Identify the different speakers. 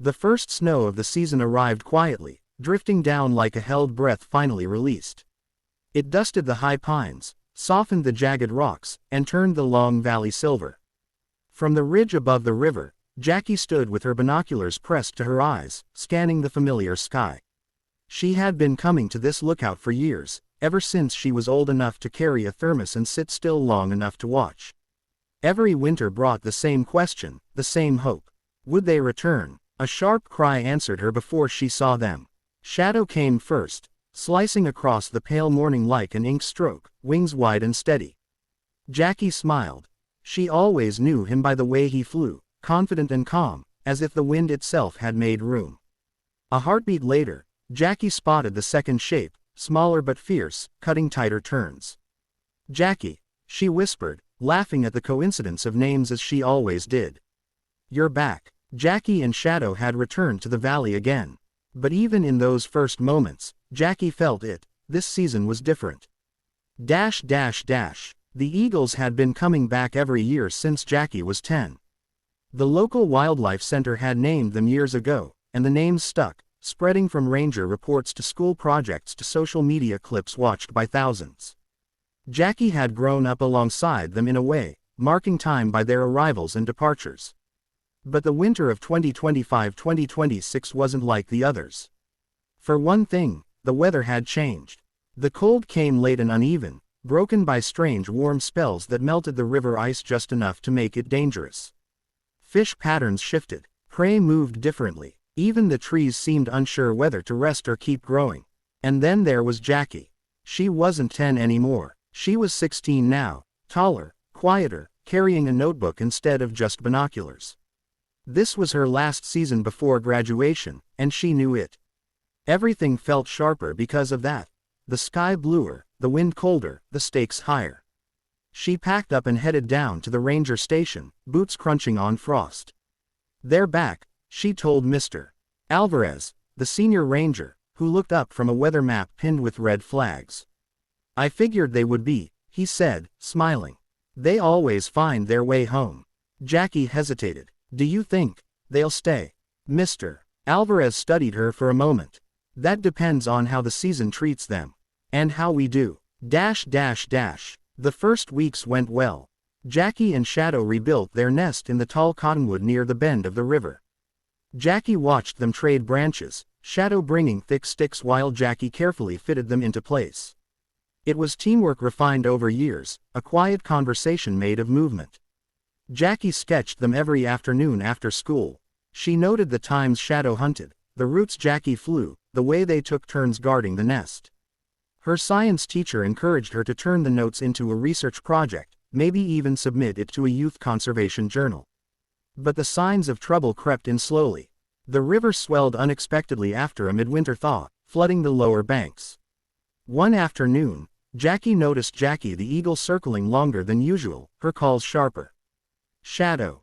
Speaker 1: The first snow of the season arrived quietly, drifting down like a held breath finally released. It dusted the high pines, softened the jagged rocks, and turned the long valley silver. From the ridge above the river, Jackie stood with her binoculars pressed to her eyes, scanning the familiar sky. She had been coming to this lookout for years, ever since she was old enough to carry a thermos and sit still long enough to watch. Every winter brought the same question, the same hope. Would they return? A sharp cry answered her before she saw them. Shadow came first, slicing across the pale morning like an ink stroke, wings wide and steady. Jackie smiled. She always knew him by the way he flew, confident and calm, as if the wind itself had made room. A heartbeat later, Jackie spotted the second shape, smaller but fierce, cutting tighter turns. "Jackie," she whispered, laughing at the coincidence of names as she always did. "You're back." Jackie and Shadow had returned to the valley again. But even in those first moments, Jackie felt it. This season was different. The eagles had been coming back every year since Jackie was 10. The local wildlife center had named them years ago, and the names stuck, spreading from ranger reports to school projects to social media clips watched by thousands. Jackie had grown up alongside them in a way, marking time by their arrivals and departures. But the winter of 2025-2026 wasn't like the others. For one thing, the weather had changed. The cold came late and uneven, broken by strange warm spells that melted the river ice just enough to make it dangerous. Fish patterns shifted, prey moved differently, even the trees seemed unsure whether to rest or keep growing. And then there was Jackie. She wasn't 10 anymore, she was 16 now, taller, quieter, carrying a notebook instead of just binoculars. This was her last season before graduation, and she knew it. Everything felt sharper because of that. The sky bluer, the wind colder, the stakes higher. She packed up and headed down to the ranger station, boots crunching on frost. "They're back," she told Mr. Alvarez, the senior ranger, who looked up from a weather map pinned with red flags. "I figured they would be," he said, smiling. "They always find their way home." Jackie hesitated. "Do you think they'll stay?" Mr. Alvarez studied her for a moment. "That depends on how the season treats them. And how we do. The first weeks went well. Jackie and Shadow rebuilt their nest in the tall cottonwood near the bend of the river. Jackie watched them trade branches, Shadow bringing thick sticks while Jackie carefully fitted them into place. It was teamwork refined over years, a quiet conversation made of movement. Jackie sketched them every afternoon after school. She noted the times Shadow hunted, the routes Jackie flew, the way they took turns guarding the nest. Her science teacher encouraged her to turn the notes into a research project, maybe even submit it to a youth conservation journal. But the signs of trouble crept in slowly. The river swelled unexpectedly after a midwinter thaw, flooding the lower banks. One afternoon, Jackie noticed Jackie the eagle circling longer than usual, her calls sharper. "Shadow,"